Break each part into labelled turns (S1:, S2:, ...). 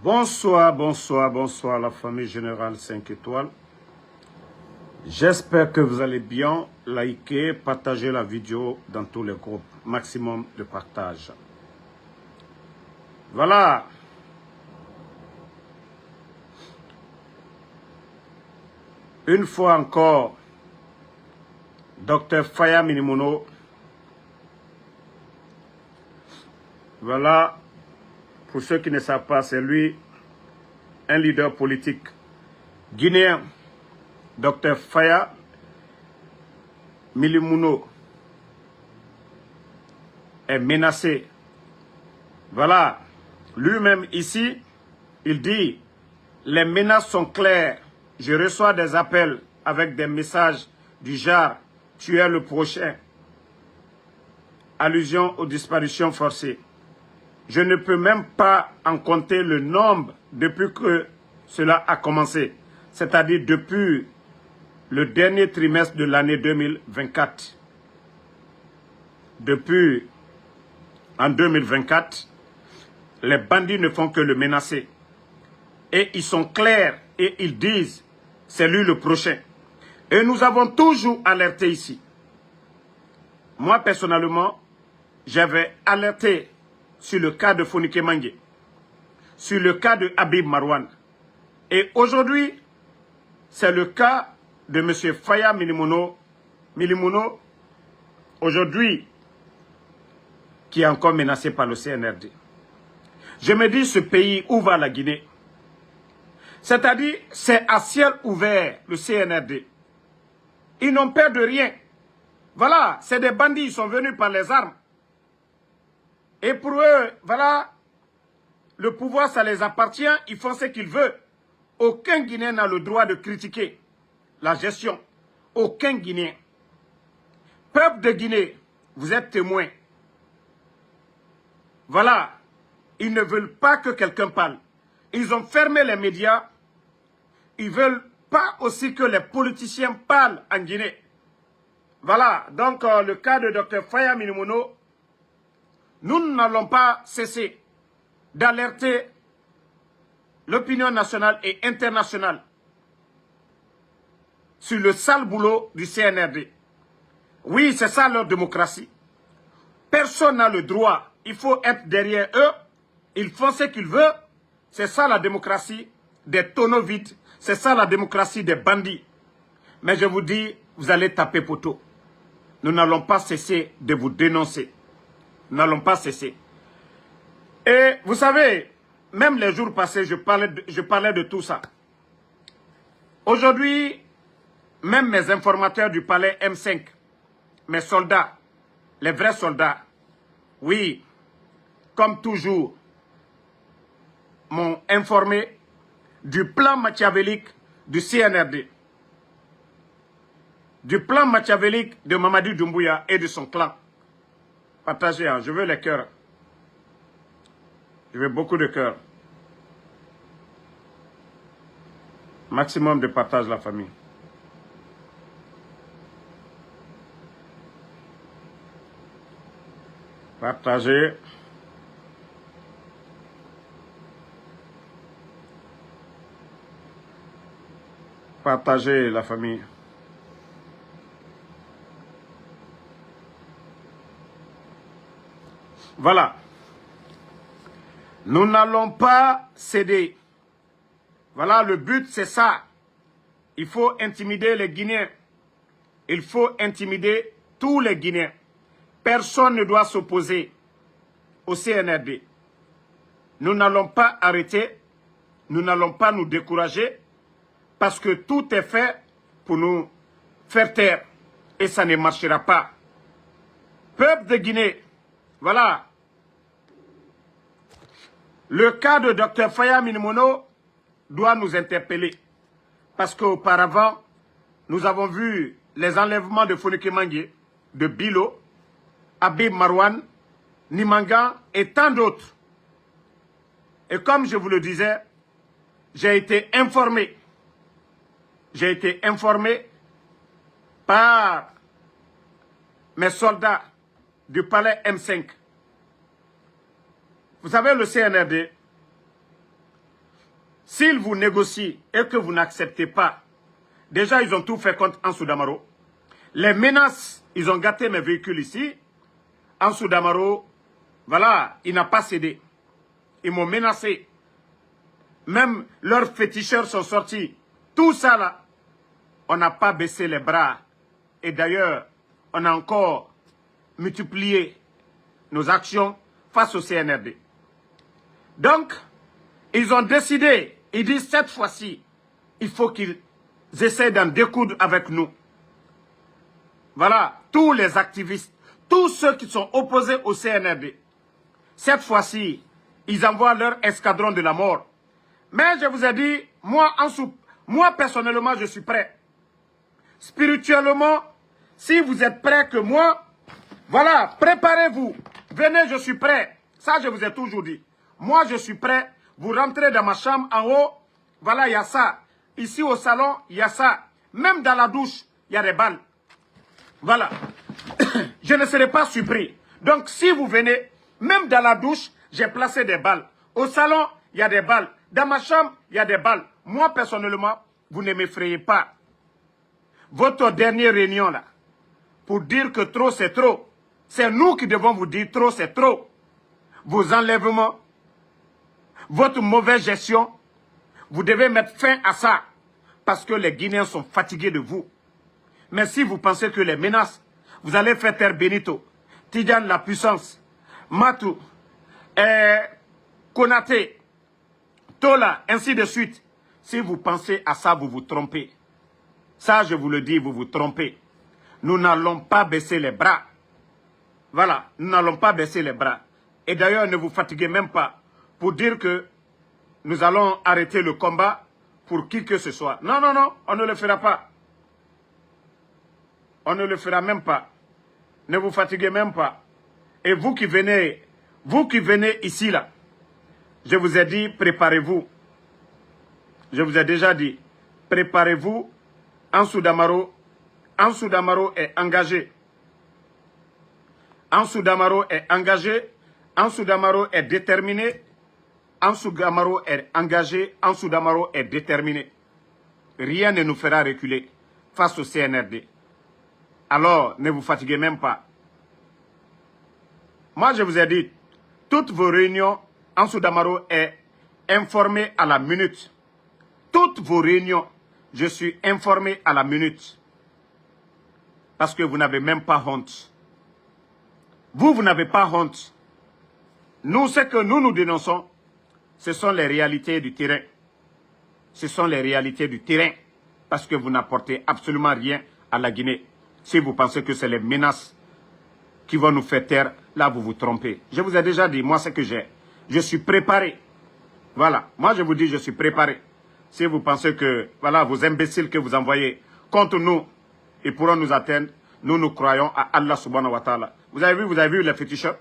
S1: Bonsoir, bonsoir, bonsoir la famille Générale 5 étoiles. J'espère que vous allez bien. Likez, partagez la vidéo dans tous les groupes. Maximum de partage. Voilà. Une fois encore, Dr Faya Minimono. Voilà. Pour ceux qui ne savent pas, c'est lui, un leader politique guinéen. Dr Faya Minimono est menacé. Voilà. Lui-même ici, il dit, les menaces sont claires. Je reçois des appels avec des messages du genre, tu es le prochain. Allusion aux disparitions forcées. Je ne peux même pas en compter le nombre depuis que cela a commencé. C'est-à-dire depuis le dernier trimestre de l'année 2024. Depuis en 2024, les bandits ne font que le menacer. Et ils sont clairs et ils disent, c'est lui le prochain. Et nous avons toujours alerté ici. Moi, personnellement, j'avais alerté sur le cas de Fonike Mangue, sur le cas de Habib Marwan. Et aujourd'hui, c'est le cas de M. Faya Minimono, aujourd'hui, qui est encore menacé par le CNRD. Je me dis, ce pays, où va la Guinée? C'est-à-dire, c'est à ciel ouvert, le CNRD. Ils n'ont peur de rien. Voilà, c'est des bandits, ils sont venus par les armes. Et pour eux, voilà, le pouvoir, ça les appartient, ils font ce qu'ils veulent. Aucun Guinéen n'a le droit de critiquer la gestion. Aucun Guinéen. Peuple de Guinée, vous êtes témoins. Voilà, ils ne veulent pas que quelqu'un parle. Ils ont fermé les médias. Ils ne veulent pas aussi que les politiciens parlent en Guinée. Voilà, donc le cas de Dr Faya Minimono, nous n'allons pas cesser d'alerter l'opinion nationale et internationale sur le sale boulot du CNRD. Oui, c'est ça leur démocratie. Personne n'a le droit. Il faut être derrière eux. Ils font ce qu'ils veulent. C'est ça la démocratie des tonneaux vides. C'est ça la démocratie des bandits. Mais je vous dis, vous allez taper poteau. Nous n'allons pas cesser de vous dénoncer. Nous n'allons pas cesser. Et vous savez, même les jours passés, je parlais de tout ça. Aujourd'hui, même mes informateurs du palais M5, mes soldats, les vrais soldats, oui, comme toujours, m'ont informé du plan machiavélique du CNRD, du plan machiavélique de Mamadi Doumbouya et de son clan. Partagez, hein, je veux les cœurs. Je veux beaucoup de cœurs. Maximum de partage, la famille. Partagez. Partagez, la famille. Voilà. Nous n'allons pas céder. Voilà, le but, c'est ça. Il faut intimider les Guinéens. Il faut intimider tous les Guinéens. Personne ne doit s'opposer au CNRD. Nous n'allons pas arrêter. Nous n'allons pas nous décourager. Parce que tout est fait pour nous faire taire. Et ça ne marchera pas. Peuple de Guinée, voilà. Le cas de Dr Faya Minimono doit nous interpeller. Parce qu'auparavant, nous avons vu les enlèvements de Fonike Mangue, de Bilo, Habib Marwan, Nimanga et tant d'autres. Et comme je vous le disais, j'ai été informé. J'ai été informé par mes soldats du palais M5. Vous savez, le CNRD, s'ils vous négocient et que vous n'acceptez pas, déjà ils ont tout fait contre Ansou Damaro. Les menaces, ils ont gâté mes véhicules ici. Ansou Damaro, voilà, il n'a pas cédé. Ils m'ont menacé. Même leurs féticheurs sont sortis. Tout ça là, on n'a pas baissé les bras. Et d'ailleurs, on a encore multiplié nos actions face au CNRD. Donc, ils ont décidé, ils disent cette fois-ci, il faut qu'ils essaient d'en découdre avec nous. Voilà, tous les activistes, tous ceux qui sont opposés au CNRD. Cette fois-ci, ils envoient leur escadron de la mort. Mais je vous ai dit, moi personnellement, je suis prêt. Spirituellement, si vous êtes prêts que moi, voilà, préparez-vous. Venez, je suis prêt. Ça, je vous ai toujours dit. Moi, je suis prêt. Vous rentrez dans ma chambre en haut. Voilà, il y a ça. Ici au salon, il y a ça. Même dans la douche, il y a des balles. Voilà. Je ne serai pas surpris. Donc, si vous venez, même dans la douche, j'ai placé des balles. Au salon, il y a des balles. Dans ma chambre, il y a des balles. Moi, personnellement, vous ne m'effrayez pas. Votre dernière réunion, là, pour dire que trop, c'est trop. C'est nous qui devons vous dire trop, c'est trop. Vos enlèvements, votre mauvaise gestion, vous devez mettre fin à ça. Parce que les Guinéens sont fatigués de vous. Mais si vous pensez que les menaces, vous allez faire taire Benito, Tidjane la puissance, Matou, Konaté, Tola, ainsi de suite. Si vous pensez à ça, vous vous trompez. Ça, je vous le dis, vous vous trompez. Nous n'allons pas baisser les bras. Voilà, nous n'allons pas baisser les bras. Et d'ailleurs, ne vous fatiguez même pas pour dire que nous allons arrêter le combat pour qui que ce soit. Non, non, non, on ne le fera pas. On ne le fera même pas. Ne vous fatiguez même pas. Et vous qui venez ici, là, je vous ai dit, préparez-vous. Je vous ai déjà dit, préparez-vous. Ansou Damaro est engagé. Ansou Damaro est engagé. Ansou Damaro est déterminé. Ansou Damaro est engagé. Ansou Damaro est déterminé. Rien ne nous fera reculer face au CNRD. Alors, ne vous fatiguez même pas. Moi, je vous ai dit, toutes vos réunions, Ansou Damaro est informé à la minute. Toutes vos réunions, je suis informé à la minute. Parce que vous n'avez même pas honte. Vous n'avez pas honte. Nous, ce que nous dénonçons, ce sont les réalités du terrain. Ce sont les réalités du terrain. Parce que vous n'apportez absolument rien à la Guinée. Si vous pensez que c'est les menaces qui vont nous faire taire, là vous vous trompez. Je vous ai déjà dit, moi ce que j'ai. Je suis préparé. Voilà, moi je vous dis, je suis préparé. Si vous pensez que, voilà, vos imbéciles que vous envoyez contre nous, ils pourront nous atteindre, nous croyons à Allah subhanahu wa ta'ala. Vous avez vu les féticheurs?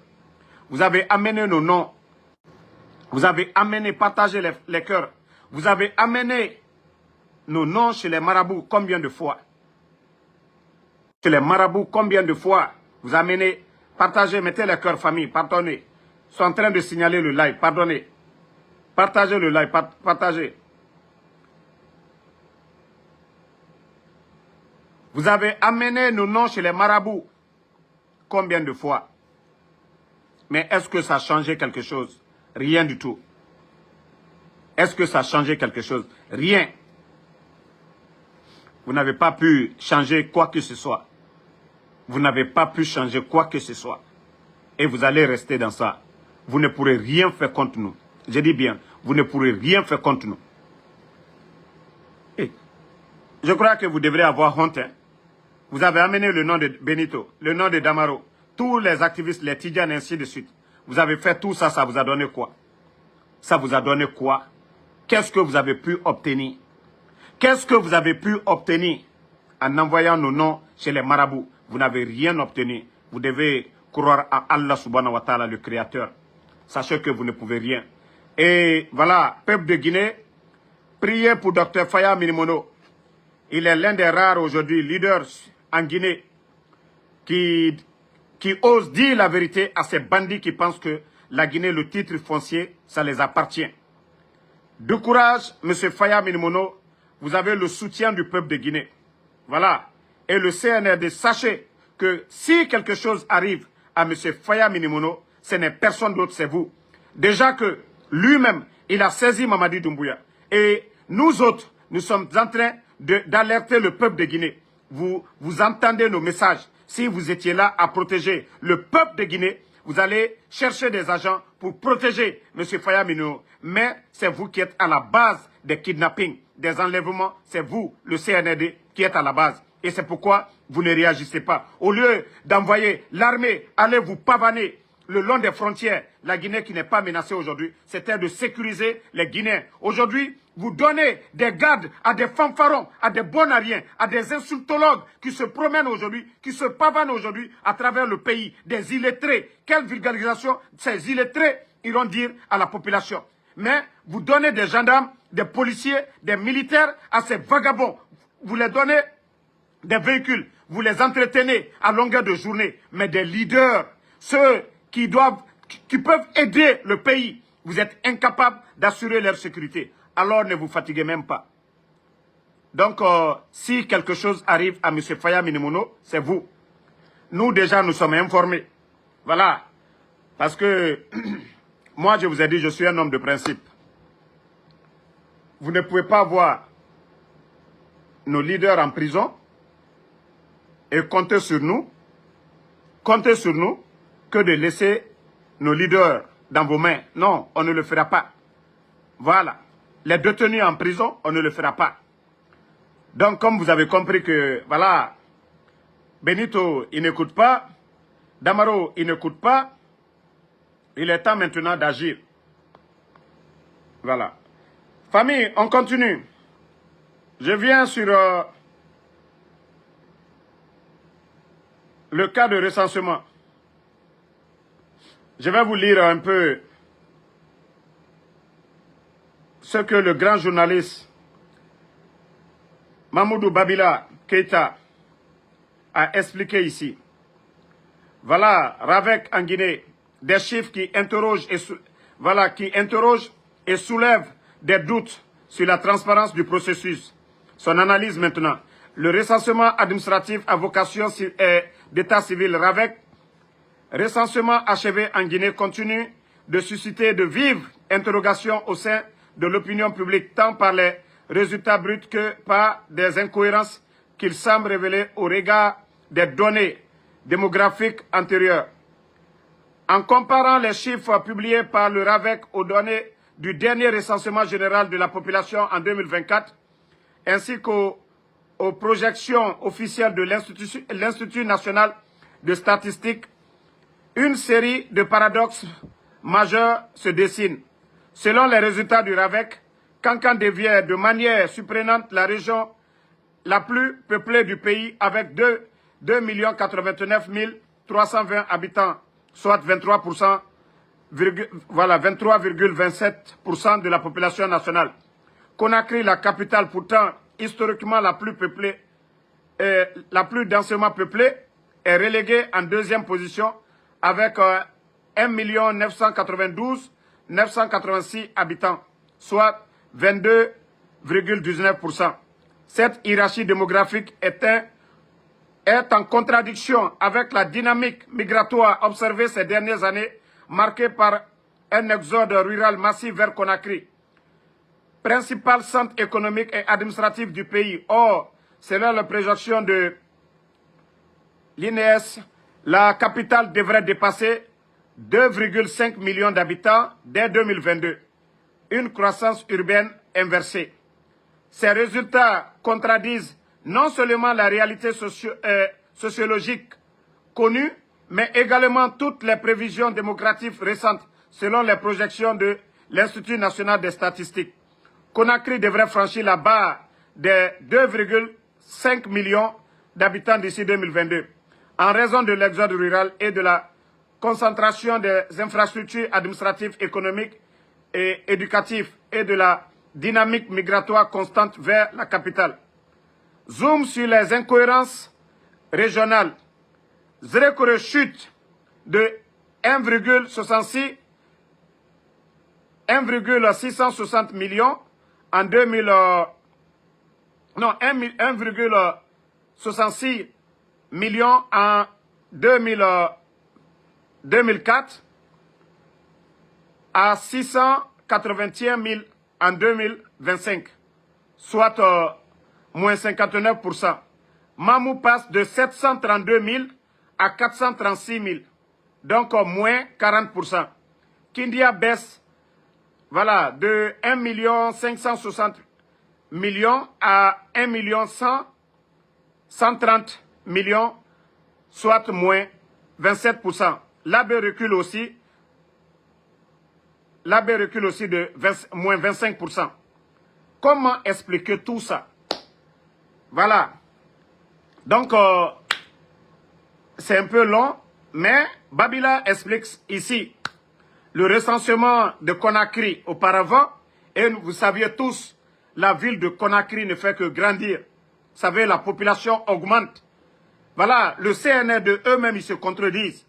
S1: Vous avez amené nos noms. Vous avez amené, partagé les cœurs. Vous avez amené nos noms chez les marabouts combien de fois? Chez les marabouts combien de fois? Vous amenez, partagez, mettez les cœurs famille, pardonnez. Ils sont en train de signaler le live, pardonnez. Partagez le live, partagez. Vous avez amené nos noms chez les marabouts. Combien de fois? Mais est-ce que ça a changé quelque chose? Rien du tout. Est-ce que ça a changé quelque chose? Rien. Vous n'avez pas pu changer quoi que ce soit. Vous n'avez pas pu changer quoi que ce soit. Et vous allez rester dans ça. Vous ne pourrez rien faire contre nous. Je dis bien, vous ne pourrez rien faire contre nous. Et je crois que vous devrez avoir honte. Hein. Vous avez amené le nom de Benito, le nom de Damaro, tous les activistes, les Tidjanes, ainsi de suite. Vous avez fait tout ça, ça vous a donné quoi? Ça vous a donné quoi? Qu'est-ce que vous avez pu obtenir? Qu'est-ce que vous avez pu obtenir en envoyant nos noms chez les marabouts? Vous n'avez rien obtenu. Vous devez croire à Allah subhanahu wa ta'ala, le Créateur. Sachez que vous ne pouvez rien. Et voilà, peuple de Guinée, priez pour Dr Faya Minimono. Il est l'un des rares aujourd'hui leaders en Guinée qui ose dire la vérité à ces bandits qui pensent que la Guinée, le titre foncier, ça les appartient. De courage, M. Faya Minimono, vous avez le soutien du peuple de Guinée. Voilà. Et le CNRD, sachez que si quelque chose arrive à M. Faya Minimono, ce n'est personne d'autre, c'est vous. Déjà que lui-même, il a saisi Mamadi Doumbouya. Et nous autres, nous sommes en train d'alerter le peuple de Guinée. Vous entendez nos messages. Si vous étiez là à protéger le peuple de Guinée, vous allez chercher des agents pour protéger M. Faya Minimono. Mais c'est vous qui êtes à la base des kidnappings, des enlèvements. C'est vous, le CNRD, qui êtes à la base. Et c'est pourquoi vous ne réagissez pas. Au lieu d'envoyer l'armée aller vous pavaner le long des frontières, la Guinée qui n'est pas menacée aujourd'hui, c'était de sécuriser les Guinéens. Aujourd'hui, vous donnez des gardes à des fanfarons, à des bonariens, à des insultologues qui se promènent aujourd'hui, qui se pavanent aujourd'hui à travers le pays, des illettrés. Quelle vulgarisation ces illettrés iront dire à la population. Mais vous donnez des gendarmes, des policiers, des militaires à ces vagabonds. Vous les donnez des véhicules, vous les entretenez à longueur de journée, mais des leaders, ceux qui peuvent aider le pays, vous êtes incapables d'assurer leur sécurité. Alors ne vous fatiguez même pas. Donc, si quelque chose arrive à M. Faya Minimono, c'est vous. Nous, déjà, nous sommes informés. Voilà. Parce que, moi, je vous ai dit, je suis un homme de principe. Vous ne pouvez pas voir nos leaders en prison et compter sur nous que de laisser nos leaders dans vos mains. Non, on ne le fera pas. Voilà. Les détenus en prison, on ne le fera pas. Donc, comme vous avez compris que, voilà, Benito, il n'écoute pas, Damaro, il n'écoute pas, il est temps maintenant d'agir. Voilà. Famille, on continue. Je viens sur le cas de recensement. Je vais vous lire un peu ce que le grand journaliste Mamoudou Babila Keïta a expliqué ici. Voilà, Ravek en Guinée, des chiffres qui interrogent et soulèvent des doutes sur la transparence du processus. Son analyse maintenant. Le recensement administratif à vocation d'état civil Ravek, recensement achevé en Guinée, continue de susciter de vives interrogations au sein de l'opinion publique, tant par les résultats bruts que par des incohérences qu'il semble révéler au regard des données démographiques antérieures. En comparant les chiffres publiés par le RAVEC aux données du dernier recensement général de la population en 2024, ainsi qu'aux projections officielles de l'Institut national de statistique, une série de paradoxes majeurs se dessinent. Selon les résultats du RAVEC, Kankan devient de manière surprenante la région la plus peuplée du pays avec 2 089 320 habitants, soit 23,27% de la population nationale. Conakry, la capitale pourtant historiquement la plus peuplée, la plus densément peuplée, est reléguée en deuxième position avec 1 992 986 habitants, soit 22,19%. Cette hiérarchie démographique est en contradiction avec la dynamique migratoire observée ces dernières années, marquée par un exode rural massif vers Conakry, principal centre économique et administratif du pays. Or, selon la projection de l'INES, la capitale devrait dépasser 2,5 millions d'habitants dès 2022, une croissance urbaine inversée. Ces résultats contradisent non seulement la réalité sociologique connue, mais également toutes les prévisions démographiques récentes selon les projections de l'Institut national des statistiques. Conakry devrait franchir la barre des 2,5 millions d'habitants d'ici 2022, en raison de l'exode rural et de la concentration des infrastructures administratives, économiques et éducatives et de la dynamique migratoire constante vers la capitale. Zoom sur les incohérences régionales. Zrékoré chute de 1,66 1,660 millions en 2000, non, 1,66 millions en 2004 à 681 000 en 2025, soit moins 59%. Mamou passe de 732 000 à 436 000, donc moins 40%. Kindia baisse, voilà, de 1 560 millions à 1 130 millions, soit moins 27%. L'AB recule aussi. L'AB recule aussi de moins 25%. Comment expliquer tout ça? Voilà. Donc, c'est un peu long, mais Babila explique ici le recensement de Conakry auparavant, et vous saviez tous, la ville de Conakry ne fait que grandir. Vous savez, la population augmente. Voilà, le CNRD eux-mêmes, ils se contredisent.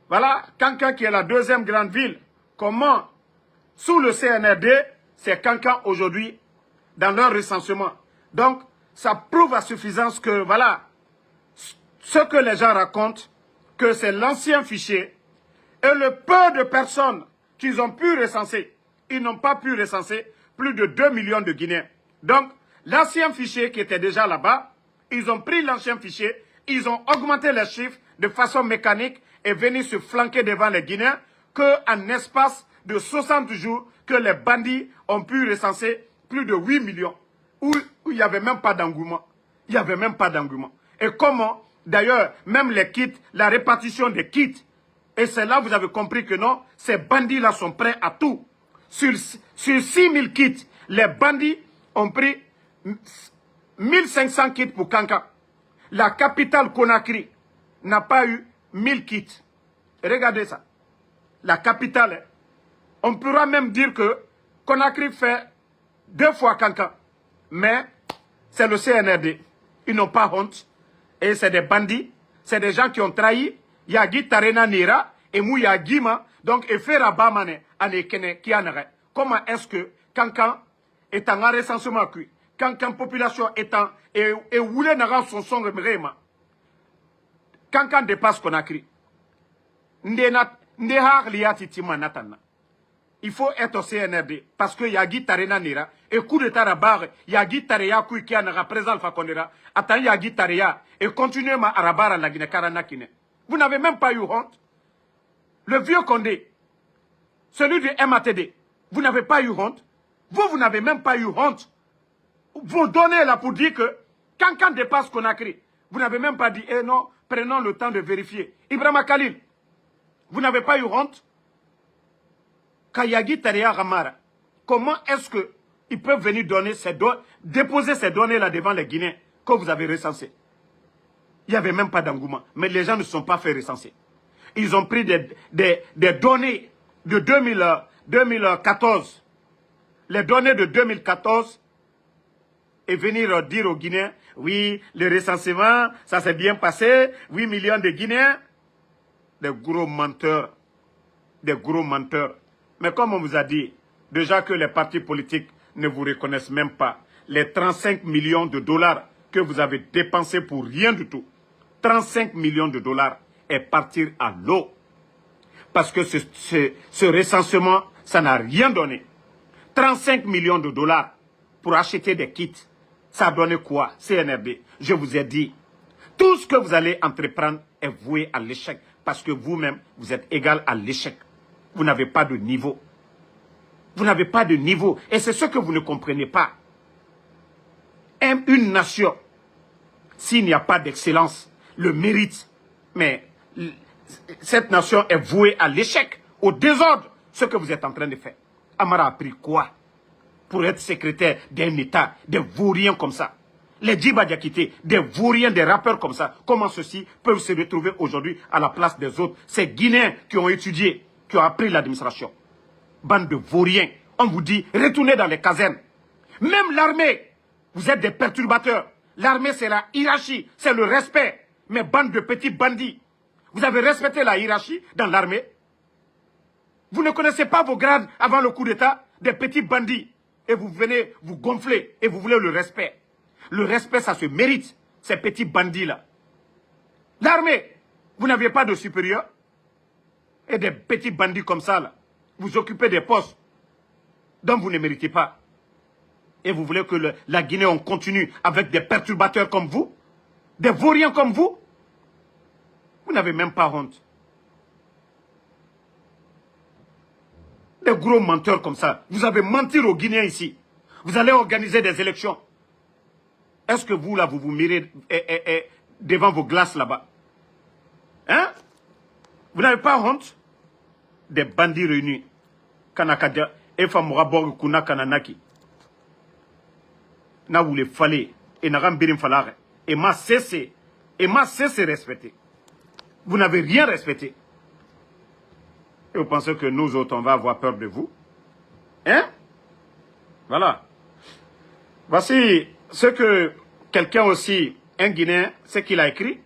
S1: Voilà, Kankan qui est la deuxième grande ville, comment, sous le CNRD, c'est Kankan aujourd'hui dans leur recensement. Donc, ça prouve à suffisance que, voilà, ce que les gens racontent, que c'est l'ancien fichier, et le peu de personnes qu'ils ont pu recenser, ils n'ont pas pu recenser plus de 2 millions de Guinéens. Donc, l'ancien fichier qui était déjà là-bas, ils ont pris l'ancien fichier, ils ont augmenté les chiffres de façon mécanique et venu se flanquer devant les Guinéens qu'en espace de 60 jours, que les bandits ont pu recenser plus de 8 millions, où il n'y avait même pas d'engouement. Il n'y avait même pas d'engouement. Et comment, d'ailleurs, même les kits, la répartition des kits, et c'est là que vous avez compris que non, ces bandits-là sont prêts à tout. Sur 6 000 kits, les bandits ont pris 1500 kits pour Kanka. La capitale Conakry n'a pas eu 1000 kits. Regardez ça. La capitale, on pourra même dire que Conakry fait 2 fois Kanka. Mais c'est le CNRD. Ils n'ont pas honte. Et c'est des bandits. C'est des gens qui ont trahi. Yagi Tarena Nira et Mouya Gima. Donc, et Fera Bamane, Anekene, qui en aurait. Comment est-ce que Kankan est en recensement cuit? Kankan population étant et Woulé Naran son son remrema. Kankan dépasse Conakry. Ndehar liati tima natana. Il faut être au CNRD parce que Yagi Tarena Nira et coup de Tarabar, Yagi Tareya kui qui en représente Fakondera, attends Yagi Tareya et continuez ma Arabara la Guinée Karanakine. Vous n'avez même pas eu honte. Le vieux Condé, celui du MATD, vous n'avez pas eu honte. Vous n'avez même pas eu honte. Vous donnez là pour dire que Kankan dépasse Conakry. Vous n'avez même pas dit, eh non, prenons le temps de vérifier. Ibrahima Khalil, vous n'avez pas eu honte. Kayagi Tareya Ramara, comment est-ce qu'ils peuvent venir déposer ces données-là devant les Guinéens que vous avez recensées? Il n'y avait même pas d'engouement. Mais les gens ne se sont pas fait recenser. Ils ont pris des données de 2014. Les données de 2014 et venir dire aux Guinéens, oui, le recensement, ça s'est bien passé, 8 millions de Guinéens. Des gros menteurs. Des gros menteurs. Mais comme on vous a dit, déjà que les partis politiques ne vous reconnaissent même pas, les 35 millions de dollars que vous avez dépensés pour rien du tout, 35 millions de dollars est partir à l'eau. Parce que ce recensement, ça n'a rien donné. 35 millions de dollars pour acheter des kits, ça a donné quoi? CNRD, je vous ai dit, tout ce que vous allez entreprendre est voué à l'échec. Parce que vous-même, vous êtes égal à l'échec. Vous n'avez pas de niveau. Vous n'avez pas de niveau. Et c'est ce que vous ne comprenez pas. Une nation, s'il n'y a pas d'excellence, le mérite, mais cette nation est vouée à l'échec, au désordre, ce que vous êtes en train de faire. Amara a pris quoi pour être secrétaire d'un État, des vauriens comme ça? Les Djiba Diakité, des vauriens, des rappeurs comme ça, comment ceux-ci peuvent se retrouver aujourd'hui à la place des autres? Ces Guinéens qui ont étudié, qui ont appris l'administration. Bande de vauriens. On vous dit, retournez dans les casernes. Même l'armée, vous êtes des perturbateurs. L'armée, c'est la hiérarchie, c'est le respect. Mais bande de petits bandits. Vous avez respecté la hiérarchie dans l'armée? Vous ne connaissez pas vos grades avant le coup d'État? Des petits bandits. Et vous venez vous gonfler et vous voulez le respect. Le respect, ça se mérite, ces petits bandits-là. L'armée, vous n'aviez pas de supérieur? Et des petits bandits comme ça, là, vous occupez des postes dont vous ne méritez pas. Et vous voulez que la Guinée, on continue avec des perturbateurs comme vous? Des vauriens comme vous? Vous n'avez même pas honte. Des gros menteurs comme ça. Vous avez menti aux Guinéens ici. Vous allez organiser des élections. Est-ce que vous, là, vous vous mirez devant vos glaces là-bas? Hein? Vous n'avez pas honte? Des bandits réunis. Kanakadia, Efa Mouraborg Kuna Kananaki. Na vous les fallait. Et n'a rien falare. Et m'a cessé. Et m'a cessé respecter. Vous n'avez rien respecté. Et vous pensez que nous autres, on va avoir peur de vous? Hein? Voilà. Voici ce que quelqu'un aussi, un Guinéen, ce qu'il a écrit.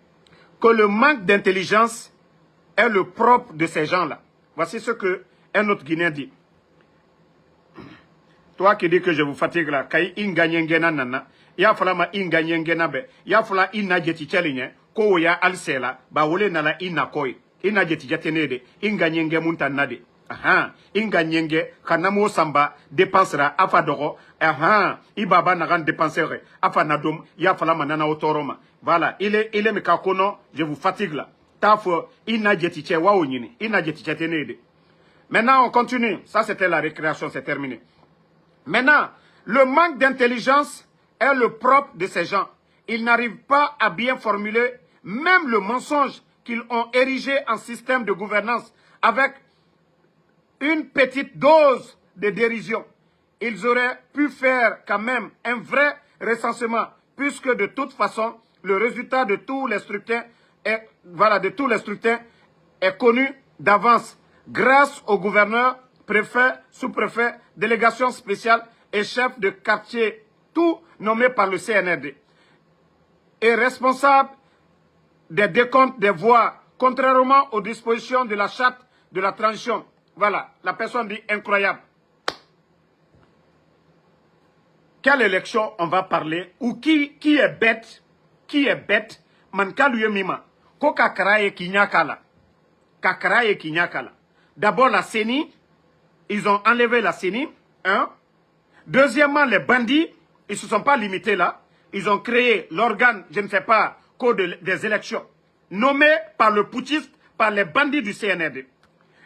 S1: Que le manque d'intelligence est le propre de ces gens-là. Voici ce que un autre Guinéen dit. Toi qui dis que je vous fatigue là, kai inganyengena nana, ya fala ma inganyengena be, ya fala ina jeti chelinye, ko ya alsela, ba wole nala ina koi, ina jeti jetenede, inganyenge muntanade. Aha, inganyenge, kanamo samba, dépensera, afa doro, aha, ibaba nagan dépensere, afa nadom, ya fala manana otoroma. Voilà, il est me kakono, je vous fatigue là. Tafo, ina jeti che wa onyini, ina jeti chetenede. Maintenant, on continue. Ça, c'était la récréation, c'est terminé. Maintenant, le manque d'intelligence est le propre de ces gens. Ils n'arrivent pas à bien formuler même le mensonge qu'ils ont érigé en système de gouvernance avec une petite dose de dérision. Ils auraient pu faire quand même un vrai recensement, puisque de toute façon, le résultat de tous les scrutins est connu d'avance grâce au gouverneur, préfet, sous-préfet, délégation spéciale et chef de quartier, tout nommé par le CNRD. Et responsable des décomptes des voix, contrairement aux dispositions de la charte de la transition. Voilà, la personne dit incroyable. Quelle élection on va parler? Ou qui est bête? Qui est bête? Mankaluye mima. Ko kakaraye kinyakala. Kakaraye kinyakala. D'abord la CENI. Ils ont enlevé la CENI. Un. Deuxièmement, les bandits, ils ne se sont pas limités là. Ils ont créé l'organe, je ne sais pas, des élections, nommé par le putschiste, par les bandits du CNRD.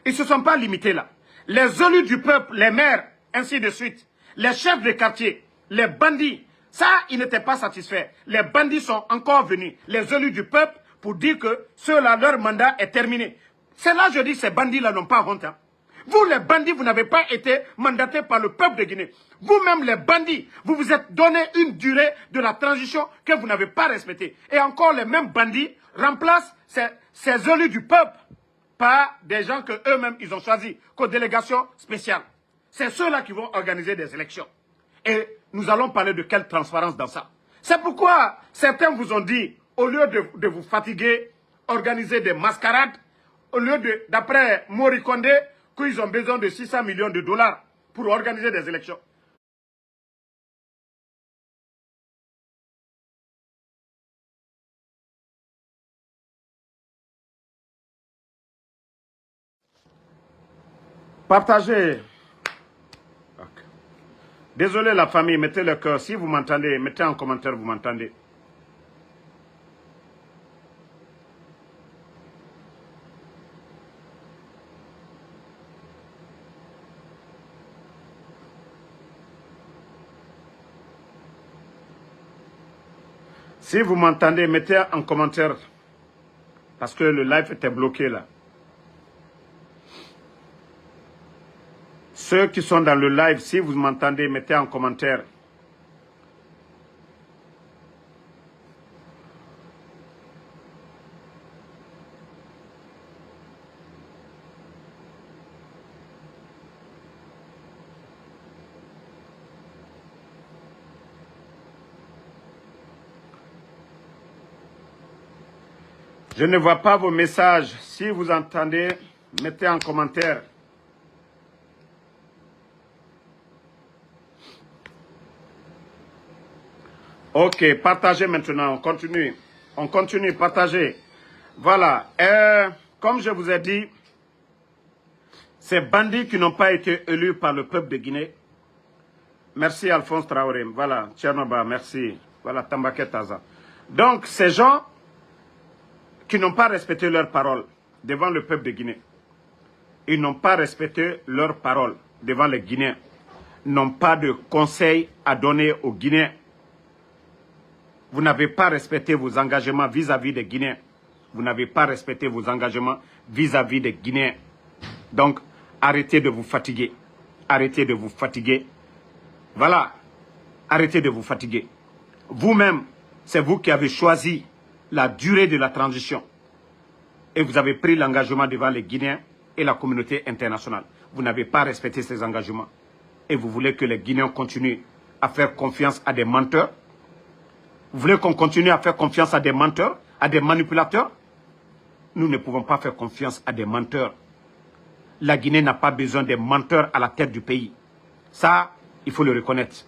S1: Ils ne se sont pas limités là. Les élus du peuple, les maires, ainsi de suite, les chefs de quartier, les bandits, ça, ils n'étaient pas satisfaits. Les bandits sont encore venus, les élus du peuple, pour dire que ceux-là, leur mandat est terminé. C'est là, je dis, ces bandits-là n'ont pas honte. Hein. Vous, les bandits, vous n'avez pas été mandatés par le peuple de Guinée. Vous-même, les bandits, vous vous êtes donné une durée de la transition que vous n'avez pas respectée. Et encore, les mêmes bandits remplacent ces élus du peuple par des gens que eux-mêmes, ils ont choisis comme délégation spéciale. C'est ceux-là qui vont organiser des élections. Et nous allons parler de quelle transparence dans ça. C'est pourquoi certains vous ont dit, au lieu de vous fatiguer, organiser des mascarades, au lieu d'après Mori Kondé, qu'ils ont besoin de 600 millions de dollars pour organiser des élections. Partagez. Okay. Désolé la famille, mettez le cœur. Si vous m'entendez, mettez en commentaire, vous m'entendez. Si vous m'entendez, mettez en commentaire. Parce que le live était bloqué là. Ceux qui sont dans le live, si vous m'entendez, mettez en commentaire. Je ne vois pas vos messages. Si vous entendez, mettez en commentaire. Ok, partagez maintenant, on continue. On continue, partagez. Voilà, comme je vous ai dit, ces bandits qui n'ont pas été élus par le peuple de Guinée. Merci Alphonse Traoré, voilà, Tchernoba, merci. Voilà, Tambaké Taza. Donc, ces gens qui n'ont pas respecté leurs paroles devant le peuple de Guinée, ils n'ont pas respecté leurs paroles devant les Guinéens, n'ont pas de conseils à donner aux Guinéens. Vous n'avez pas respecté vos engagements vis-à-vis des Guinéens. Vous n'avez pas respecté vos engagements vis-à-vis des Guinéens. Donc, arrêtez de vous fatiguer. Arrêtez de vous fatiguer. Voilà. Arrêtez de vous fatiguer. Vous-même, c'est vous qui avez choisi la durée de la transition. Et vous avez pris l'engagement devant les Guinéens et la communauté internationale. Vous n'avez pas respecté ces engagements. Et vous voulez que les Guinéens continuent à faire confiance à des menteurs? Vous voulez qu'on continue à faire confiance à des menteurs, à des manipulateurs? Nous ne pouvons pas faire confiance à des menteurs. La Guinée n'a pas besoin des menteurs à la tête du pays. Ça, il faut le reconnaître.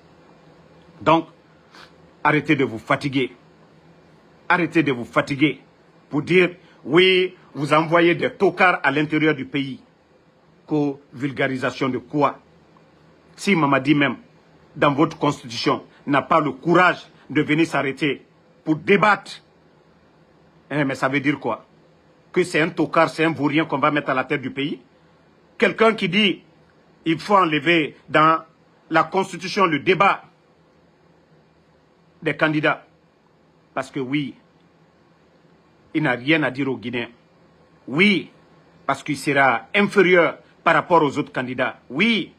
S1: Donc, arrêtez de vous fatiguer. Arrêtez de vous fatiguer pour dire, oui, vous envoyez des tocards à l'intérieur du pays. Co-vulgarisation de quoi? Si Mamadi même, dans votre constitution, n'a pas le courage de venir s'arrêter pour débattre, mais ça veut dire quoi? Que c'est un tocard, c'est un vaurien qu'on va mettre à la tête du pays? Quelqu'un qui dit, il faut enlever dans la constitution le débat des candidats. Parce que oui, il n'a rien à dire aux Guinéens. Oui, parce qu'il sera inférieur par rapport aux autres candidats. Oui,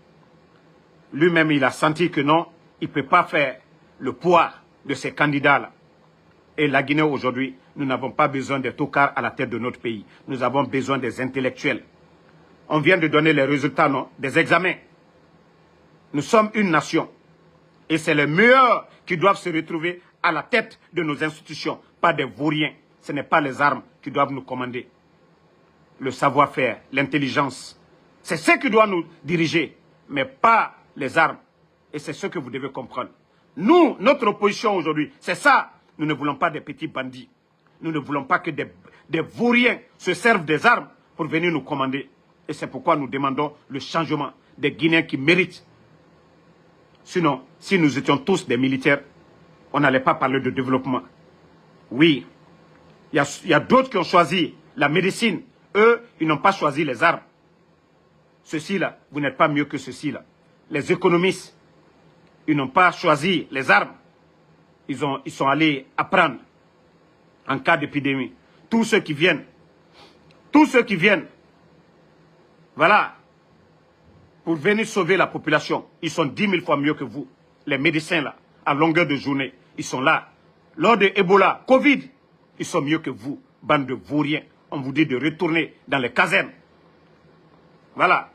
S1: lui-même il a senti que non, il ne peut pas faire le poids de ces candidats-là. Et la Guinée aujourd'hui, nous n'avons pas besoin des tocards à la tête de notre pays. Nous avons besoin des intellectuels. On vient de donner les résultats, non, des examens. Nous sommes une nation. Et c'est les meilleurs qui doivent se retrouver à la tête de nos institutions, pas des vauriens. Ce n'est pas les armes qui doivent nous commander. Le savoir-faire, l'intelligence, c'est ce qui doit nous diriger, mais pas les armes. Et c'est ce que vous devez comprendre. Nous, notre opposition aujourd'hui, c'est ça. Nous ne voulons pas des petits bandits. Nous ne voulons pas que des vauriens se servent des armes pour venir nous commander. Et c'est pourquoi nous demandons le changement des Guinéens qui méritent. Sinon, si nous étions tous des militaires, on n'allait pas parler de développement. Oui, il y a d'autres qui ont choisi la médecine. Eux, ils n'ont pas choisi les armes. Ceux-ci-là, vous n'êtes pas mieux que ceux-ci-là. Les économistes, ils n'ont pas choisi les armes. Ils sont allés apprendre en cas d'épidémie. Tous ceux qui viennent, voilà, pour venir sauver la population, ils sont 10 000 fois mieux que vous. Les médecins là, à longueur de journée, ils sont là. Lors de Ebola, Covid, ils sont mieux que vous, bande de vauriens. On vous dit de retourner dans les casernes. Voilà.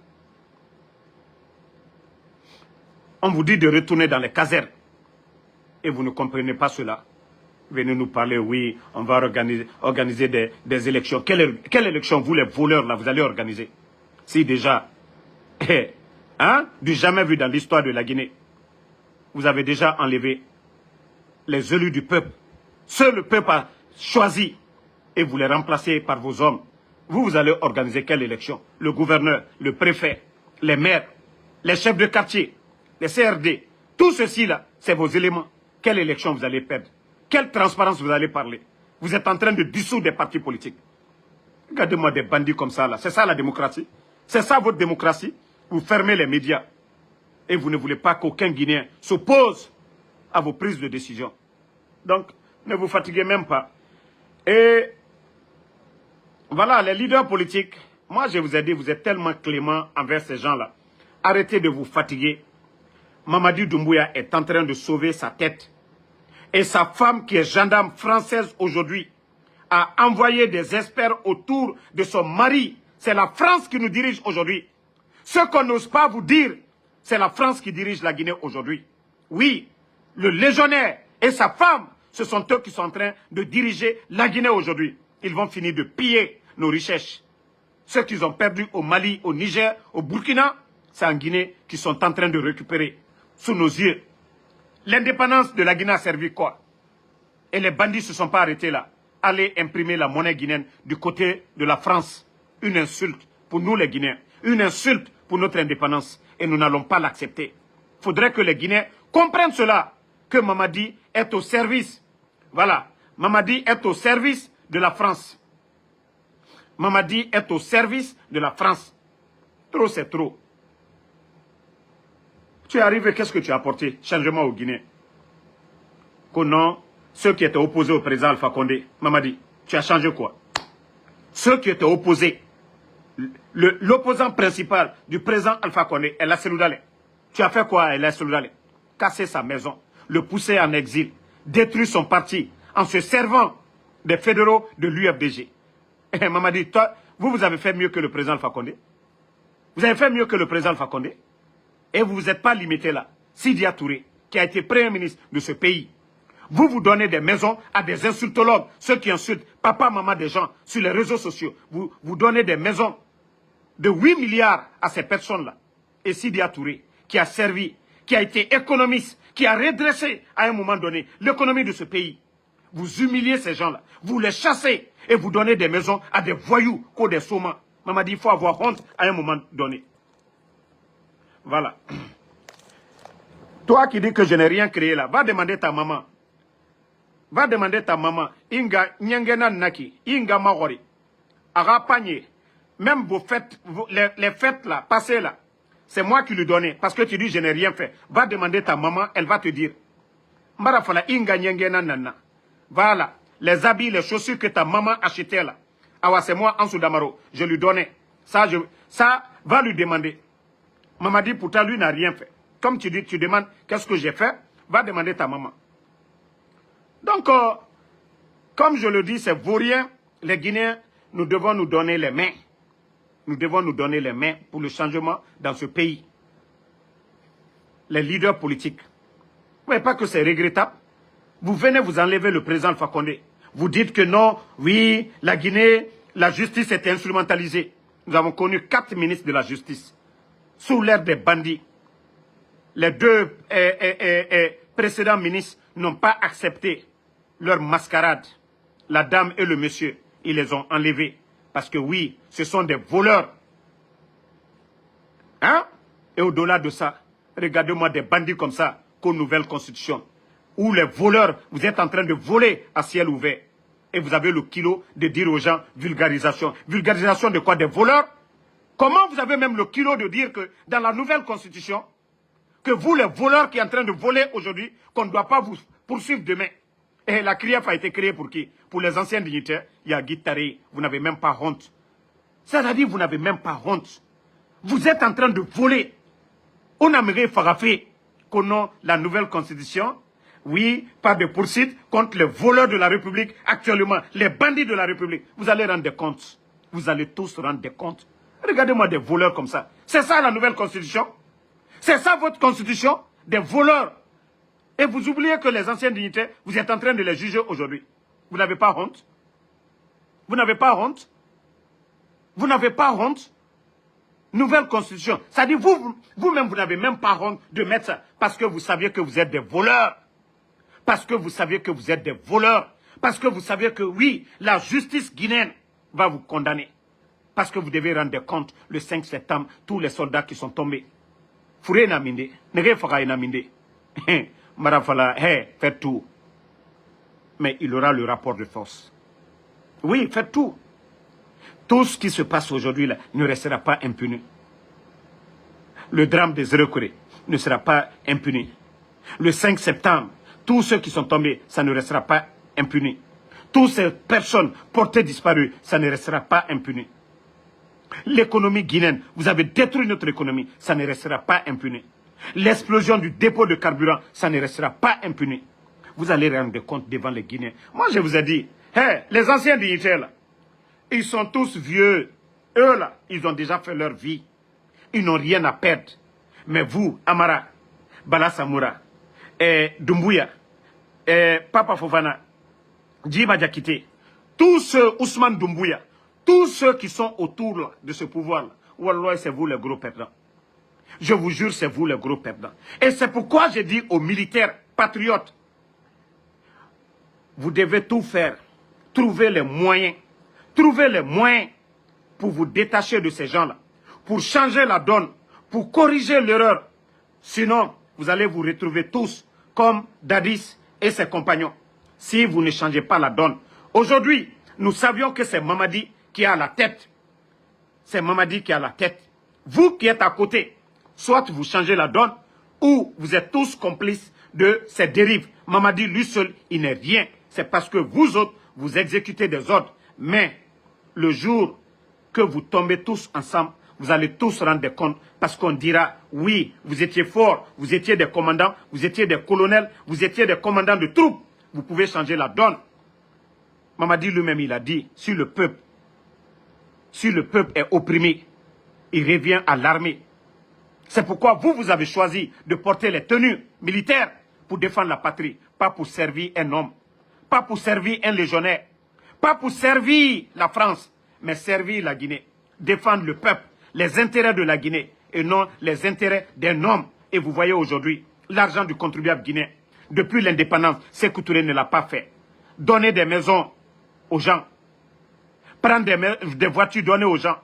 S1: On vous dit de retourner dans les casernes. Et vous ne comprenez pas cela. Venez nous parler, oui, on va organiser des élections. Quelle élection, vous les voleurs, là, vous allez organiser? Si déjà, du jamais vu dans l'histoire de la Guinée, vous avez déjà enlevé les élus du peuple. Ceux le peuple a choisi et vous les remplacez par vos hommes. Vous allez organiser quelle élection? Le gouverneur, le préfet, les maires, les chefs de quartier, les CRD, tout ceci là, c'est vos éléments. Quelle élection vous allez perdre? Quelle transparence vous allez parler? Vous êtes en train de dissoudre des partis politiques. Regardez-moi des bandits comme ça là. C'est ça la démocratie? C'est ça votre démocratie? Vous fermez les médias. Et vous ne voulez pas qu'aucun Guinéen s'oppose à vos prises de décision. Donc, ne vous fatiguez même pas. Et voilà, les leaders politiques, moi je vous ai dit, vous êtes tellement clément envers ces gens-là. Arrêtez de vous fatiguer. Mamadi Doumbouya est en train de sauver sa tête. Et sa femme, qui est gendarme française aujourd'hui, a envoyé des experts autour de son mari. C'est la France qui nous dirige aujourd'hui. Ce qu'on n'ose pas vous dire, c'est la France qui dirige la Guinée aujourd'hui. Oui, le légionnaire et sa femme, ce sont eux qui sont en train de diriger la Guinée aujourd'hui. Ils vont finir de piller nos richesses. Ceux qu'ils ont perdus au Mali, au Niger, au Burkina, c'est en Guinée qu'ils sont en train de récupérer sous nos yeux. L'indépendance de la Guinée a servi quoi? Et les bandits ne se sont pas arrêtés là. Aller imprimer la monnaie guinéenne du côté de la France. Une insulte pour nous les Guinéens. Une insulte pour notre indépendance. Et nous n'allons pas l'accepter. Il faudrait que les Guinéens comprennent cela. Que Mamadi est au service. Voilà. Mamadi est au service de la France. Mamadi est au service de la France. Trop, c'est trop. Tu es arrivé, qu'est-ce que tu as apporté? Changement au Guinée. Que non, ceux qui étaient opposés au président Alpha Condé, Mamadi, tu as changé quoi? Ceux qui étaient opposés, l'opposant principal du président Alpha Condé, El Hasselou Dale. Tu as fait quoi, El Hasselou Dale? Casser sa maison, le pousser en exil, détruire son parti en se servant des fédéraux de l'UFDG. Et Mamadi, toi, vous avez fait mieux que le président Alpha Condé. Vous avez fait mieux que le président Alpha Condé. Et vous ne vous êtes pas limité là. Sidia Touré, qui a été premier ministre de ce pays, vous donnez des maisons à des insultologues, ceux qui insultent papa, maman des gens sur les réseaux sociaux. Vous donnez des maisons de 8 milliards à ces personnes-là. Et Sidia Touré, qui a servi, qui a été économiste, qui a redressé à un moment donné l'économie de ce pays. Vous humiliez ces gens-là, vous les chassez et vous donnez des maisons à des voyous comme des saumons. Maman dit, il faut avoir honte à un moment donné. Voilà. Toi qui dis que je n'ai rien créé là, va demander ta maman. Va demander ta maman. Inga nyangena naki, inga magori. Ara panier. Même vos fêtes, les fêtes là, passées là, c'est moi qui lui donnais. Parce que tu dis je n'ai rien fait. Va demander ta maman, elle va te dire. Marafala inga nyangena nana. Voilà. Les habits, les chaussures que ta maman achetait là. Awa, c'est moi, Ansou Damaro. Je lui donnais. Ça, va lui demander. Maman dit, pourtant, lui n'a rien fait. Comme tu dis, tu demandes, qu'est-ce que j'ai fait? Va demander ta maman. Donc, comme je le dis, c'est vaurien. Les Guinéens, nous devons nous donner les mains. Nous devons nous donner les mains pour le changement dans ce pays. Les leaders politiques. Vous ne voyez pas que c'est regrettable? Vous venez vous enlever le président Alpha Condé. Vous dites que non, oui, la Guinée, la justice est instrumentalisée. Nous avons connu 4 ministres de la justice. Sous l'ère des bandits. Les 2 précédents ministres n'ont pas accepté leur mascarade. La dame et le monsieur, ils les ont enlevés. Parce que oui, ce sont des voleurs. Hein? Et au-delà de ça, regardez-moi des bandits comme ça, qu'aux nouvelles constitutions. Où les voleurs, vous êtes en train de voler à ciel ouvert. Et vous avez le kilo de dire aux gens vulgarisation. Vulgarisation de quoi? Des voleurs? Comment vous avez même le kilo de dire que dans la nouvelle constitution, que vous les voleurs qui êtes en train de voler aujourd'hui, qu'on ne doit pas vous poursuivre demain? Et la CRIEF a été créée pour qui? Pour les anciens dignitaires. Il y a Guittari, vous n'avez même pas honte. C'est-à-dire vous n'avez même pas honte. Vous êtes en train de voler. On aimerait farafé qu'on ait la nouvelle constitution. Oui, pas de poursuite contre les voleurs de la République actuellement, les bandits de la République. Vous allez rendre des comptes. Vous allez tous rendre des comptes. Regardez-moi des voleurs comme ça. C'est ça la nouvelle constitution? C'est ça votre constitution? Des voleurs. Et vous oubliez que les anciens dignitaires, vous êtes en train de les juger aujourd'hui. Vous n'avez pas honte? Vous n'avez pas honte? Vous n'avez pas honte? Nouvelle constitution. C'est-à-dire vous-même, vous n'avez même pas honte de mettre ça. Parce que vous saviez que vous êtes des voleurs. Parce que vous saviez que vous êtes des voleurs. Parce que vous saviez que oui, la justice guinéenne va vous condamner. Parce que vous devez rendre compte le 5 septembre, tous les soldats qui sont tombés. Fouré naminde, nege faka naminde. Marafala, faites tout. Mais il aura le rapport de force. Oui, faites tout. Tout ce qui se passe aujourd'hui là ne restera pas impuni. Le drame des Zérekoré ne sera pas impuni. Le 5 septembre, tous ceux qui sont tombés, ça ne restera pas impuni. Toutes ces personnes portées disparues, ça ne restera pas impuni. L'économie guinéenne, vous avez détruit notre économie, ça ne restera pas impuni. L'explosion du dépôt de carburant, ça ne restera pas impuni. Vous allez rendre compte devant les Guinéens. Moi, je vous ai dit, les anciens dignitaires, là, ils sont tous vieux. Eux, là, ils ont déjà fait leur vie. Ils n'ont rien à perdre. Mais vous, Amara, Bala Samoura, Doumbouya, Papa Fofana, Djiba Diakité, tous ceux, Ousmane Doumbouya, tous ceux qui sont autour là, de ce pouvoir-là, Wallah, c'est vous les gros perdants. Je vous jure, c'est vous les gros perdants. Et c'est pourquoi je dis aux militaires, patriotes. Vous devez tout faire. Trouver les moyens. Trouver les moyens pour vous détacher de ces gens-là. Pour changer la donne. Pour corriger l'erreur. Sinon, vous allez vous retrouver tous comme Dadis et ses compagnons. Si vous ne changez pas la donne. Aujourd'hui, nous savions que c'est Mamadi qui est à la tête. C'est Mamadi qui est à la tête. Vous qui êtes à côté, soit vous changez la donne, ou vous êtes tous complices de ces dérives. Mamadi, lui seul, il n'est rien. C'est parce que vous autres, vous exécutez des ordres. Mais le jour que vous tombez tous ensemble, vous allez tous rendre compte parce qu'on dira, oui, vous étiez forts, vous étiez des commandants, vous étiez des colonels, vous étiez des commandants de troupes. Vous pouvez changer la donne. Mamadi lui-même, il a dit, si le peuple est opprimé, il revient à l'armée. C'est pourquoi vous avez choisi de porter les tenues militaires pour défendre la patrie, pas pour servir un homme, pas pour servir un légionnaire, pas pour servir la France, mais servir la Guinée, défendre le peuple, les intérêts de la Guinée et non les intérêts d'un homme. Et vous voyez aujourd'hui, l'argent du contribuable guinéen, depuis l'indépendance, Sékou Touré ne l'a pas fait. Donner des maisons aux gens, prendre des voitures données aux gens.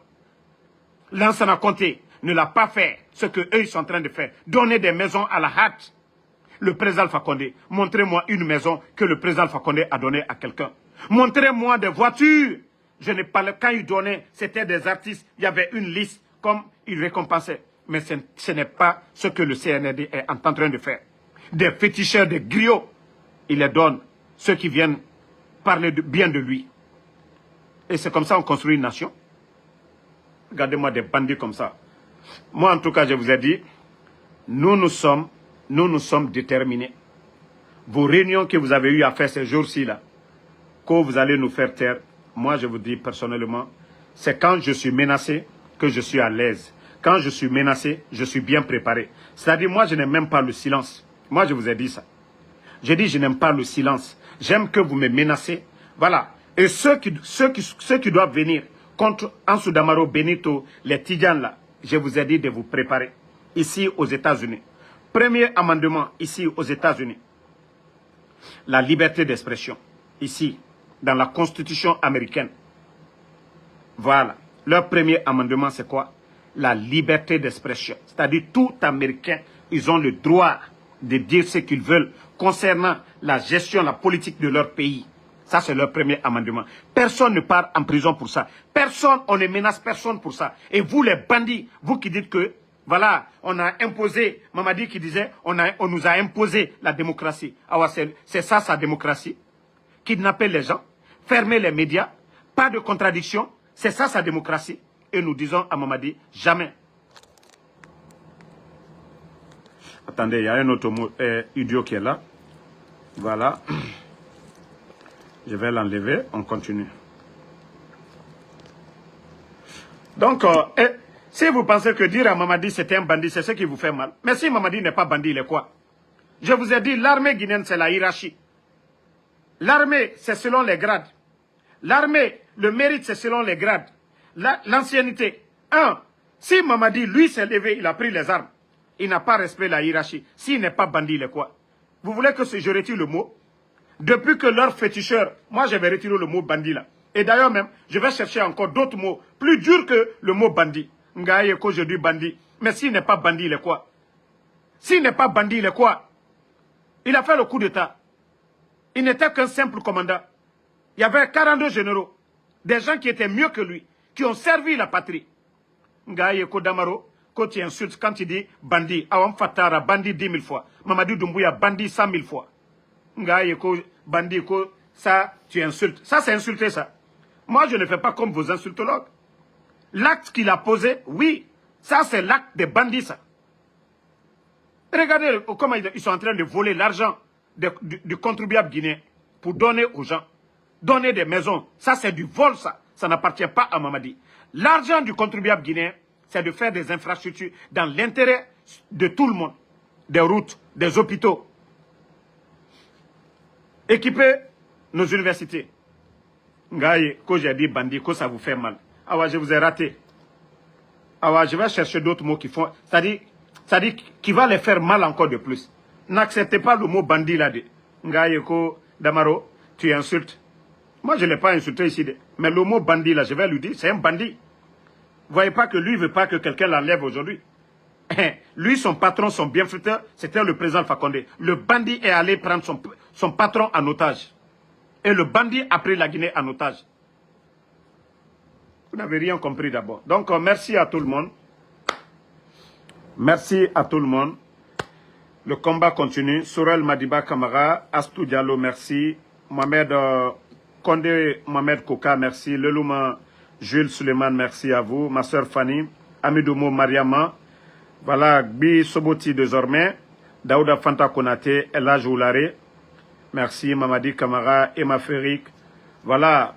S1: Lansana Conté ne l'a pas fait, ce qu'eux ils sont en train de faire. Donner des maisons à la hâte. Le président Alpha Condé, montrez-moi une maison que le président Alpha Condé a donnée à quelqu'un. Montrez-moi des voitures. Je n'ai pas quand il donnait, c'était des artistes, il y avait une liste comme il récompensait. Mais ce n'est pas ce que le CNRD est en train de faire. Des féticheurs, des griots, il les donne, ceux qui viennent parler bien de lui. Et c'est comme ça qu'on construit une nation. Regardez-moi des bandits comme ça. Moi, en tout cas, je vous ai dit, nous sommes déterminés. Vos réunions que vous avez eues à faire ces jours-ci, là, que vous allez nous faire taire, moi, je vous dis personnellement, c'est quand je suis menacé que je suis à l'aise. Quand je suis menacé, je suis bien préparé. C'est-à-dire, moi, je n'aime même pas le silence. Moi, je vous ai dit ça. J'ai dit, je n'aime pas le silence. J'aime que vous me menacez. Voilà. Et ceux qui doivent venir contre Ansou Damaro, Benito, les Tidjans là, je vous ai dit de vous préparer. Ici aux États-Unis. Premier amendement ici aux États-Unis. La liberté d'expression. Ici, dans la Constitution américaine. Voilà. Leur premier amendement, c'est quoi? La liberté d'expression. C'est-à-dire, tout Américain, ils ont le droit de dire ce qu'ils veulent concernant la gestion, la politique de leur pays. Ça, c'est leur premier amendement. Personne ne part en prison pour ça. Personne, on ne menace personne pour ça. Et vous, les bandits, vous qui dites que, voilà, on a imposé, Mamadi qui disait, on nous a imposé la démocratie. Ah ouais, c'est ça, sa démocratie. Kidnapper les gens, fermer les médias, pas de contradiction. C'est ça, sa démocratie. Et nous disons à Mamadi, jamais. Attendez, il y a un autre idiot qui est là. Voilà. Je vais l'enlever, on continue. Donc, si vous pensez que dire à Mamadi c'était un bandit, c'est ce qui vous fait mal. Mais si Mamadi n'est pas bandit, il est quoi? Je vous ai dit, l'armée guinéenne, c'est la hiérarchie. L'armée, c'est selon les grades. L'armée, le mérite, c'est selon les grades. L'ancienneté. Si Mamadi, lui, s'est levé, il a pris les armes. Il n'a pas respecté la hiérarchie. S'il n'est pas bandit, il est quoi? Vous voulez que je retire le mot? Depuis que leur féticheur, moi je vais retirer le mot bandit là. Et d'ailleurs même, je vais chercher encore d'autres mots plus durs que le mot bandit. Ngaye ko je dis bandit. Mais s'il n'est pas bandit, il est quoi? S'il n'est pas bandit, il est quoi? Il a fait le coup d'état. Il n'était qu'un simple commandant. Il y avait 42 généraux. Des gens qui étaient mieux que lui. Qui ont servi la patrie. Ngaye ko Damaro, quand tu insultes, quand tu dis bandit, Awam Fatara, bandit 10 000 fois. Mamadou Doumbouya, bandit 100 000 fois. Bandit, ça, tu insultes. Ça, c'est insulter, ça. Moi, je ne fais pas comme vos insultologues. L'acte qu'il a posé, oui, ça, c'est l'acte des bandits, ça. Regardez comment ils sont en train de voler l'argent du contribuable guinéen pour donner aux gens. Donner des maisons. Ça, c'est du vol, ça. Ça n'appartient pas à Mamadi. L'argent du contribuable guinéen, c'est de faire des infrastructures dans l'intérêt de tout le monde. Des routes, des hôpitaux. Équiper nos universités. Ngaye, quand j'ai dit bandit, que ça vous fait mal. Ah ouais, je vous ai raté. Ah ouais, je vais chercher d'autres mots qui font... C'est-à-dire qui va les faire mal encore de plus. n'acceptez pas le mot bandit là. Ngayeko Damaro, tu insultes. Moi, je ne l'ai pas insulté ici. Mais le mot bandit là, je vais lui dire, c'est un bandit. Vous voyez pas que lui ne veut pas que quelqu'un l'enlève aujourd'hui. Lui, son patron, son bienfaiteur, c'était le président Alpha Condé. Le bandit est allé prendre son patron en otage. Et le bandit a pris la Guinée en otage. Vous n'avez rien compris d'abord. Donc, merci à tout le monde. Merci à tout le monde. Le combat continue. Sorel Madiba Kamara, Astou Diallo, merci. Mohamed Condé, Mohamed Koka, merci. Lelouma Jules Suleiman, merci à vous. Ma soeur Fanny, Amidoumo Mariama. Voilà, Gbi Soboti désormais. Daouda Fanta Konate, Ella Joulare. Merci. Mamadi Kamara, Emma Ferik. Voilà.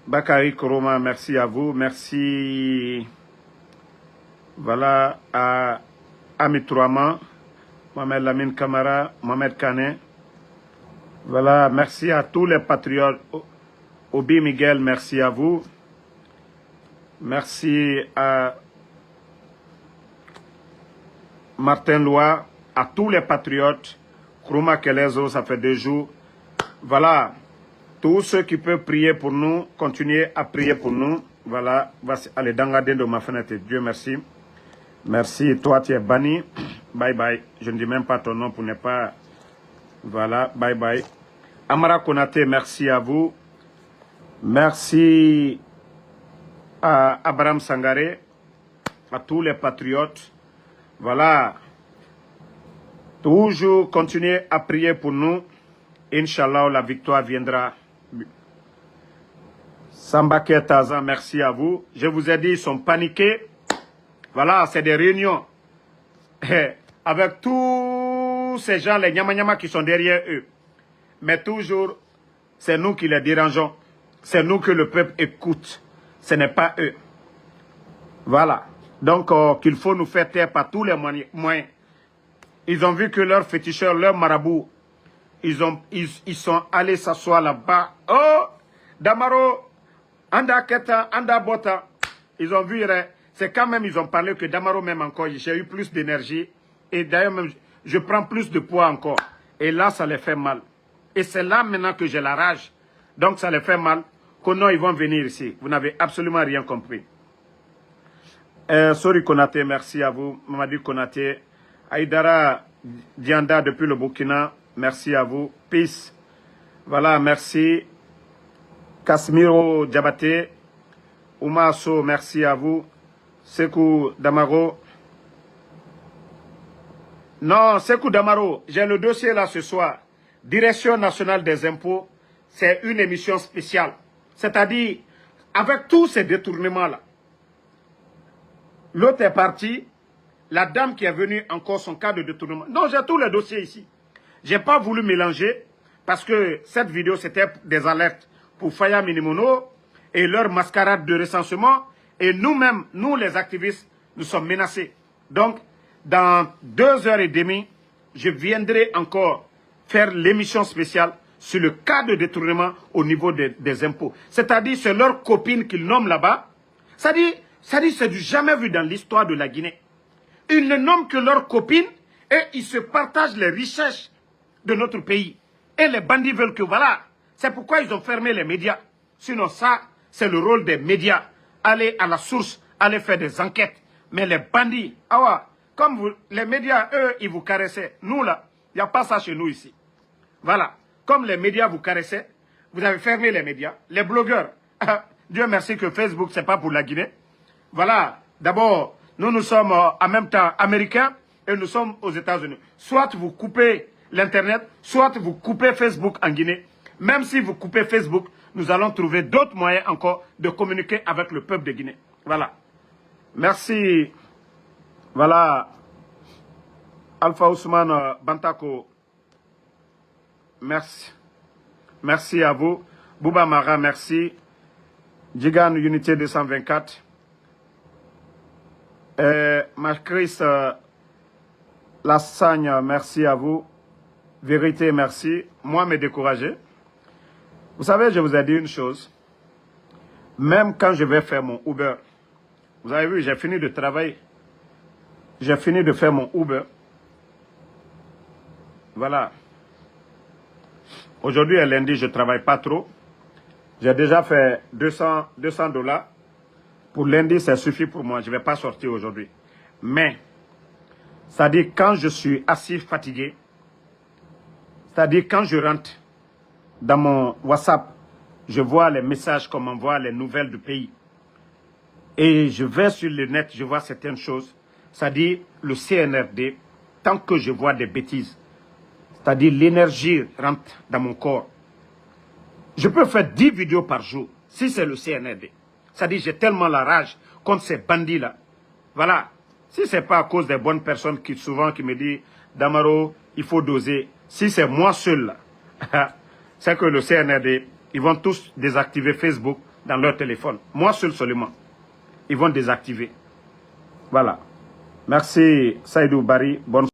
S1: Bakari Koroma, merci à vous. Merci. Voilà, à Amit Touama, Mohamed Lamine Kamara, Mohamed Kane. Voilà, merci à tous les patriotes. Obi Miguel, merci à vous. Merci à Martin Loa, à tous les patriotes. Kruma Kelezo, ça fait 2 jours. Voilà, tous ceux qui peuvent prier pour nous, continuez à prier pour nous. Voilà, allez, dangaden de ma fenêtre, Dieu merci. Merci, toi tu es banni. Bye bye. Je ne dis même pas ton nom pour ne pas... Voilà, bye bye. Amara Konate, merci à vous. Merci à Abraham Sangaré, à tous les patriotes. Voilà. Toujours continuez à prier pour nous. Inch'Allah, la victoire viendra. Sambake Tazan, merci à vous. Je vous ai dit, ils sont paniqués. Voilà, c'est des réunions. Avec tous ces gens, les nyama qui sont derrière eux. Mais toujours, c'est nous qui les dérangeons. C'est nous que le peuple écoute. Ce n'est pas eux. Voilà. Donc, qu'il faut nous faire taire par tous les moyens. Ils ont vu que leurs féticheurs, leurs marabouts, ils sont allés s'asseoir là-bas. Oh, Damaro, Anda Keta, Anda Bota. Ils ont vu, c'est quand même, ils ont parlé que Damaro même encore, j'ai eu plus d'énergie. Et d'ailleurs, même, je prends plus de poids encore. Et là, ça les fait mal. Et c'est là maintenant que j'ai la rage. Donc, ça les fait mal. Que non, ils vont venir ici. Vous n'avez absolument rien compris. Sori Konate, merci à vous. Mamadi Konate. Aïdara Dianda depuis le Burkina, merci à vous. Peace. Voilà, merci. Kasmiro Diabaté. Oumaso, merci à vous. Sekou Damaro. Non, Sekou Damaro, j'ai le dossier là ce soir. Direction nationale des impôts, c'est une émission spéciale. C'est-à-dire, avec tous ces détournements-là, l'autre est parti, la dame qui est venue encore son cas de détournement. Non, j'ai tous les dossiers ici. Je n'ai pas voulu mélanger parce que cette vidéo, c'était des alertes pour Faya Minimono et leur mascarade de recensement. Et nous-mêmes, nous les activistes, nous sommes menacés. Donc, dans 2h30, je viendrai encore faire l'émission spéciale sur le cas de détournement au niveau des impôts. C'est-à-dire, c'est leurs copines qu'ils nomment là-bas. C'est-à-dire, c'est du jamais vu dans l'histoire de la Guinée. Ils ne nomment que leurs copines et ils se partagent les richesses de notre pays. Et les bandits veulent que, voilà, c'est pourquoi ils ont fermé les médias. Sinon, ça, c'est le rôle des médias. Aller à la source, aller faire des enquêtes. Mais les bandits, ah ouais, comme vous, les médias, eux, ils vous caressaient. Nous, là, il n'y a pas ça chez nous ici. Voilà. Comme les médias vous caressaient, vous avez fermé les médias. Les blogueurs, Dieu merci que Facebook, ce n'est pas pour la Guinée. Voilà. D'abord, nous sommes en même temps américains et nous sommes aux États-Unis. Soit vous coupez l'Internet, soit vous coupez Facebook en Guinée. Même si vous coupez Facebook, nous allons trouver d'autres moyens encore de communiquer avec le peuple de Guinée. Voilà. Merci. Voilà. Alpha Ousmane Bantako. Merci. Merci à vous. Bouba Mara, merci. Djigan Unité 224. Marcris Lassagne, merci à vous. Vérité, merci. Moi, me décourager. Vous savez, je vous ai dit une chose. Même quand je vais faire mon Uber, vous avez vu, j'ai fini de travailler. J'ai fini de faire mon Uber. Voilà. Aujourd'hui est lundi, je ne travaille pas trop. J'ai déjà fait 200 $. Pour lundi, ça suffit pour moi. Je ne vais pas sortir aujourd'hui. Mais, c'est-à-dire quand je suis assis fatigué, c'est-à-dire quand je rentre dans mon WhatsApp, je vois les messages qu'on m'envoie, les nouvelles du pays. Et je vais sur le net, je vois certaines choses. C'est-à-dire le CNRD, tant que je vois des bêtises, c'est-à-dire l'énergie rentre dans mon corps. Je peux faire 10 vidéos par jour, si c'est le CNRD. C'est-à-dire j'ai tellement la rage contre ces bandits-là. Voilà. Si ce n'est pas à cause des bonnes personnes qui souvent qui me disent, Damaro, il faut doser. Si c'est moi seul, là, c'est que le CNRD, ils vont tous désactiver Facebook dans leur téléphone. Moi seul seulement. Ils vont désactiver. Voilà. Merci Saïdou Bari. Bonne